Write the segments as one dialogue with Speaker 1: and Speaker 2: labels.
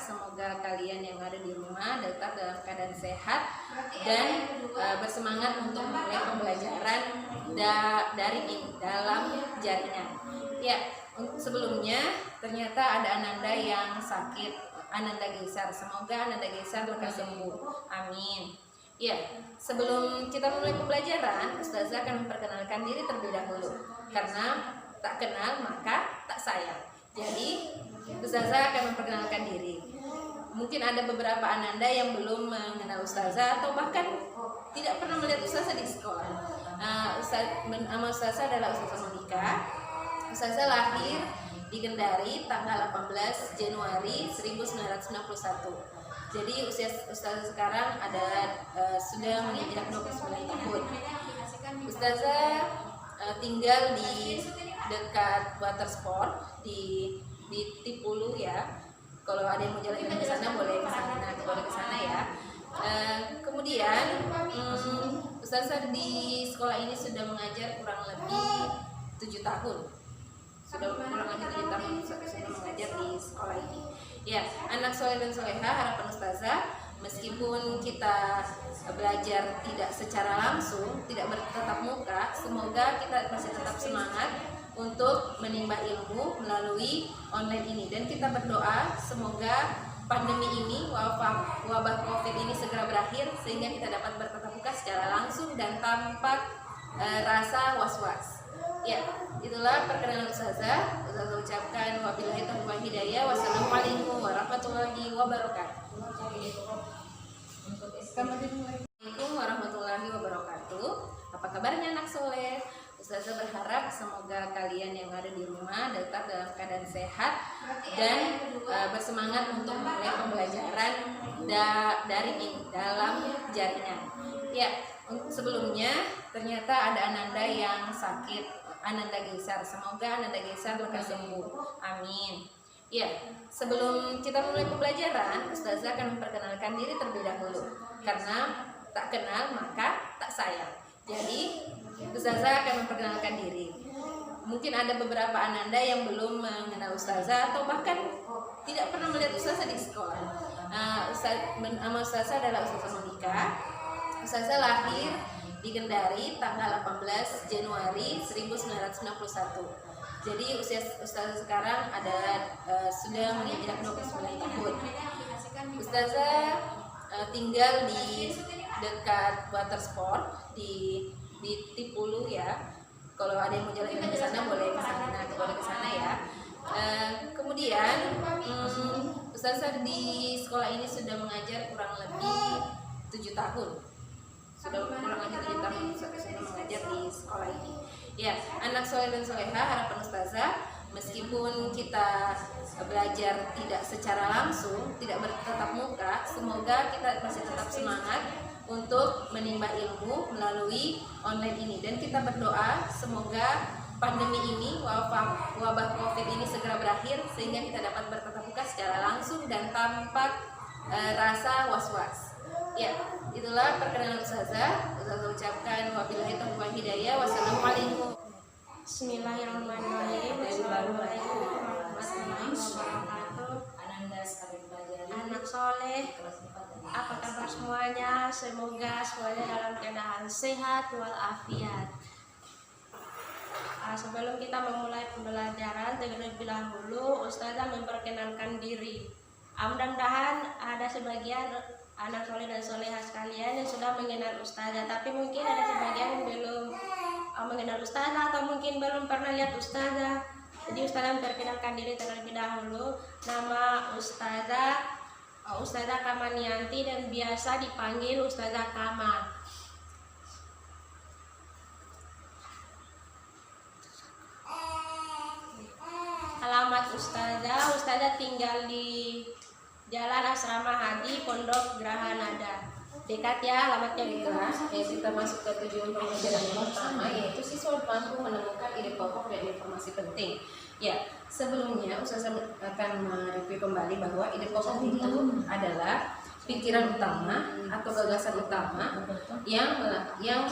Speaker 1: semoga kalian yang ada di rumah tetap dalam keadaan sehat dan bersemangat untuk memulai pembelajaran daring dalam jaringan. Ya, sebelumnya ternyata ada Ananda yang sakit, Ananda Gesar. Semoga Ananda Gesar lekas sembuh. Amin. Ya, sebelum kita mulai pembelajaran, Ustazah akan memperkenalkan diri terlebih dahulu. Karena tak kenal maka tak sayang. Jadi Ustazah akan memperkenalkan diri. Mungkin ada beberapa Ananda yang belum mengenal Ustazah atau bahkan tidak pernah melihat Ustazah di sekolah. Nama Ustazah adalah Ustazah Monika. Ustazah lahir di Kendari tanggal 18 Januari 1991. Jadi usia Ustazah sekarang adalah sudah menginjak 29 tahun. Ustazah tinggal di dekat water sport di Tipulu ya. Kalau ada yang mau jalan-jalan ke sana boleh ke sana ya. Kemudian Ustazah di sekolah ini sudah mengajar kurang lebih 7 tahun. Sudah mengajar di sekolah ini. Ya, anak soleh dan soleha, harapan Ustazah, meskipun kita belajar tidak secara langsung, tidak bertatap muka, semoga kita masih tetap semangat untuk menimba ilmu melalui online ini. Dan kita berdoa semoga pandemi ini, wabah COVID ini segera berakhir sehingga kita dapat bertatap muka secara langsung dan tanpa rasa was-was. Ya, itulah perkenalan Ustazah. Ustazah ucapkan wabillahi taufiq wal hidayah. Wassalamualaikum warahmatullahi wabarakatuh. Assalamualaikum warahmatullahi wabarakatuh. Apa kabarnya anak soleh? Ustazah berharap semoga kalian yang ada di rumah tetap dalam keadaan sehat dan bersemangat untuk memulai pembelajaran daring dalam jaringan. Ya, sebelumnya ternyata ada Ananda yang sakit, Ananda Gesar. Semoga Ananda Gesar lekas sembuh. Amin. Ya, sebelum kita mulai pembelajaran, Ustazah akan memperkenalkan diri terlebih dahulu. Karena tak kenal maka tak sayang. Jadi Ustazah akan memperkenalkan diri. Mungkin ada beberapa Ananda yang belum mengenal Ustazah atau bahkan tidak pernah melihat Ustazah di sekolah. Nama Ustazah adalah Ustazah Monika. Ustazah lahir di Kendari tanggal 18 Januari 1991. Jadi usia Ustazah sekarang adalah sudah menginjak 29 tahun. Ustazah tinggal di dekat water sport di Tipulu ya. Kalau ada yang mau jalan-jalan ke sana boleh ke sana ya. Kemudian Ustazah di sekolah ini sudah mengajar kurang lebih 7 tahun. Sudah mengajar di sekolah ini. Ya, anak soleh dan soleha, harapan Ustazah, meskipun kita belajar tidak secara langsung, tidak bertatap muka, semoga kita masih tetap semangat untuk menimba ilmu melalui online ini. Dan kita berdoa semoga pandemi ini, wabah COVID ini segera berakhir sehingga kita dapat bertatap muka secara langsung dan tanpa rasa was-was. Ya, itulah perkenalan Ustazah. Ustazah ucapkan wabillahi taufiq wal hidayah. Wassalamualaikum.
Speaker 2: Bismillahirrahmanirrahim. Assalamualaikum warahmatullahi wabarakatuh. Anak soleh, apa kabar semuanya? Semoga semuanya dalam keadaan sehat walafiat. Sebelum kita memulai pembelajaran, terlebih dahulu Ustazah memperkenalkan diri. Mudah-mudahan ada sebagian anak soleh dan soleha sekalian yang sudah mengenal Ustazah, tapi mungkin ada sebagian yang belum mengenal Ustazah atau mungkin belum pernah lihat Ustazah. Jadi Ustazah memperkenalkan diri terlebih dahulu. Nama Ustazah Kamanianti dan biasa dipanggil Ustazah Kama. Alamat Ustazah tinggal di Jalan Asrama Haji, Pondok Geraha Nada. Dekat ya alamatnya gitu.
Speaker 1: Ya, kita masuk ke tujuan pembelajaran yang pertama, yaitu siswa mampu menemukan ide pokok dan informasi penting. Ya, sebelumnya Ustazah akan mereview kembali bahwa ide pokok itu adalah pikiran utama atau gagasan utama yang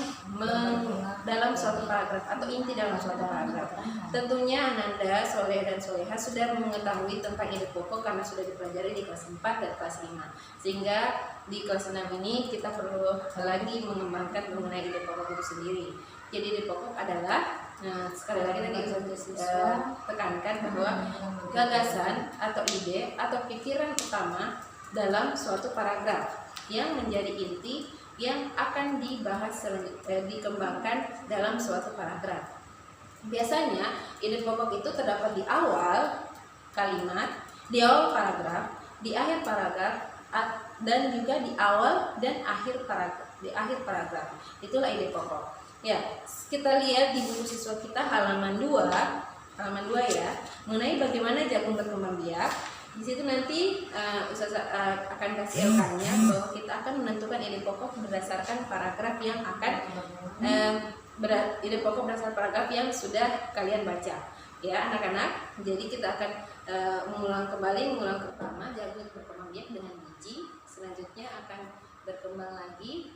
Speaker 1: dalam suatu paragraf atau inti dalam suatu paragraf. Tentunya Ananda, Soleh dan Soleha sudah mengetahui tentang ide pokok karena sudah dipelajari di kelas 4 dan kelas 5. Sehingga di kelas 6 ini kita perlu lagi mengembangkan mengenai ide pokok itu sendiri. Jadi ide pokok adalah, sekali lagi tadi saya tekankan bahwa gagasan atau ide atau pikiran utama dalam suatu paragraf yang menjadi inti yang akan dibahas dikembangkan dalam suatu paragraf. Biasanya ide pokok itu terdapat di awal kalimat, di awal paragraf, di akhir paragraf, dan juga di awal dan akhir paragraf. Itulah ide pokok. Ya, kita lihat di buku siswa kita halaman 2 ya, mengenai bagaimana jagung berkembang biak. Di situ nanti Ustazah akan kasih LK-nya bahwa kita akan menentukan ide pokok berdasarkan paragraf yang akan ide pokok berdasarkan paragraf yang sudah kalian baca. Ya, anak-anak. Jadi kita akan mengulang pertama jagung berkembang biak dengan biji. Selanjutnya akan berkembang lagi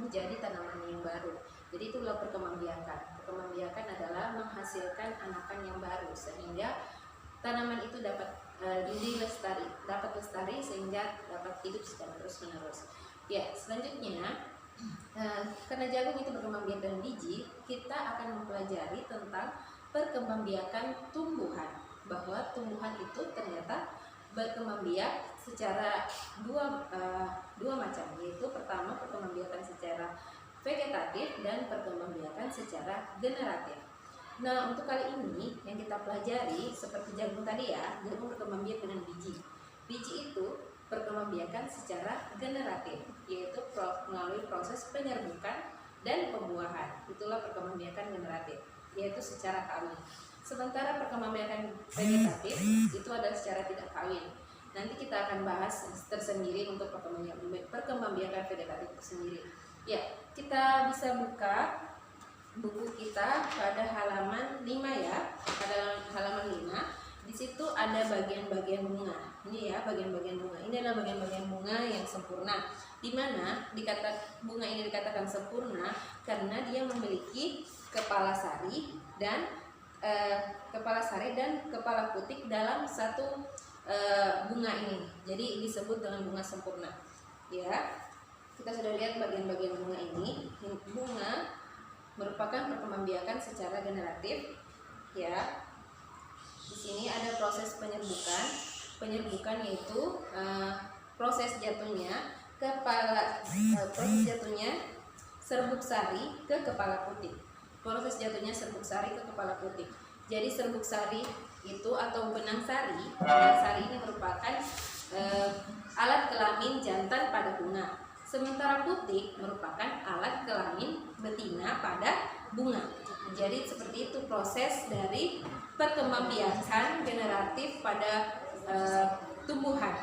Speaker 1: menjadi tanaman yang baru. Jadi itulah perkembangbiakan. Perkembangbiakan adalah menghasilkan anakan yang baru sehingga tanaman itu dapat lestari sehingga dapat hidup secara terus-menerus. Ya, selanjutnya karena jagung itu berkembang biak dan biji, kita akan mempelajari tentang perkembangbiakan tumbuhan, bahwa tumbuhan itu ternyata berkembang biak secara dua macam, yaitu pertama perkembangbiakan secara vegetatif dan perkembangbiakan secara generatif. Nah, untuk kali ini yang kita pelajari seperti jagung tadi ya, jagung berkembang biak dengan biji. Biji itu perkembangbiakan secara generatif, yaitu melalui proses penyerbukan dan pembuahan. Itulah perkembangbiakan generatif, yaitu secara kawin. Sementara perkembangbiakan vegetatif itu adalah secara tidak kawin. Nanti kita akan bahas tersendiri untuk perkembangbiakan vegetatif itu sendiri. Ya, kita bisa buka buku kita pada halaman 5 ya, pada halaman 5. Di situ ada bagian-bagian bunga. Ini ya, bagian-bagian bunga. Ini adalah bagian-bagian bunga yang sempurna. Di mana bunga ini dikatakan sempurna karena dia memiliki kepala sari dan kepala putik dalam satu bunga ini. Jadi disebut dengan bunga sempurna. Ya. Kita sudah lihat bagian-bagian bunga ini. Bunga merupakan perkembangbiakan secara generatif, ya. Di sini ada proses penyerbukan. Penyerbukan yaitu proses jatuhnya serbuk sari ke kepala putik. Proses jatuhnya serbuk sari ke kepala putik. Jadi serbuk sari itu atau benang sari ini merupakan alat kelamin jantan pada bunga. Sementara putik merupakan alat kelamin betina pada bunga. Jadi seperti itu proses dari perkembangbiakan generatif pada tumbuhan.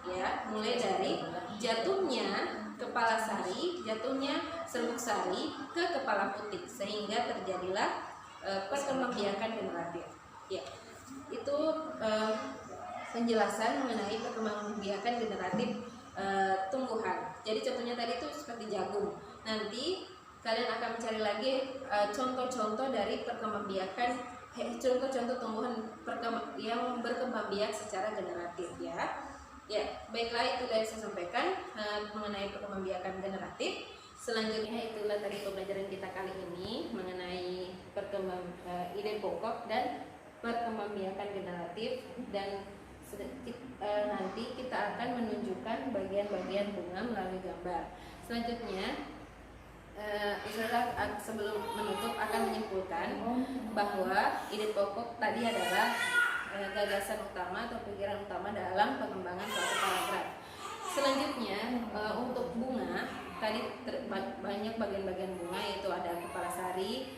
Speaker 1: Ya, mulai dari jatuhnya kepala sari, jatuhnya serbuk sari ke kepala putik sehingga terjadilah perkembangbiakan generatif. Ya, itu penjelasan mengenai perkembangbiakan generatif tumbuhan. Jadi contohnya tadi itu seperti jagung. Nanti kalian akan mencari lagi contoh-contoh dari perkembangbiakan, contoh-contoh tumbuhan yang berkembang biak secara generatif ya. Ya, baiklah itu yang saya sampaikan mengenai perkembangbiakan generatif. Selanjutnya itulah tadi pembelajaran kita kali ini mengenai ide pokok dan perkembangbiakan generatif, dan nanti kita akan menunjukkan bagian-bagian bunga melalui gambar. Selanjutnya Ustazah sebelum menutup akan menyimpulkan bahwa ide pokok tadi adalah gagasan utama atau pikiran utama dalam pengembangan suatu paragraf. Selanjutnya untuk bunga tadi banyak bagian-bagian bunga, yaitu ada kepala sari,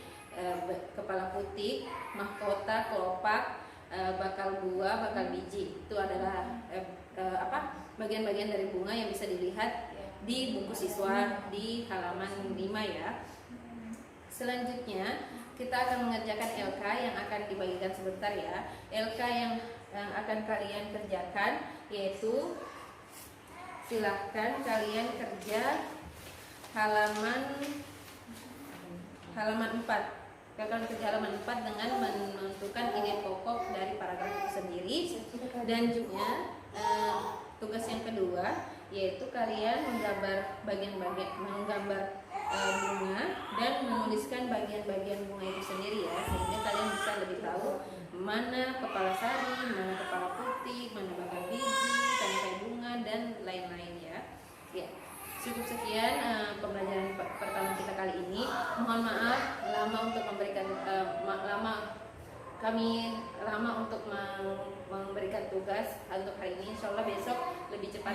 Speaker 1: kepala putik, mahkota, kelopak, bakal buah, bakal biji. Itu adalah bagian-bagian dari bunga yang bisa dilihat di buku siswa di halaman 5 ya. Selanjutnya kita akan mengerjakan LK yang akan dibagikan sebentar ya. LK yang akan kalian kerjakan yaitu silahkan kalian kerja halaman 4. Kalian kerja halaman 4 dengan menentukan ide pokok dari paragraf itu sendiri. Dan juga tugas yang kedua yaitu kalian menggambar menggambar bunga dan menuliskan bagian-bagian bunga itu sendiri ya, sehingga kalian bisa lebih tahu mana kepala sari, mana kepala putih, mana batang biji, tangkai bunga dan lain-lain ya. Ya, cukup sekian pembelajaran pertama kita kali ini. Mohon maaf lama untuk memberikan kami lama untuk memberikan tugas untuk hari ini. Insya Allah besok lebih cepat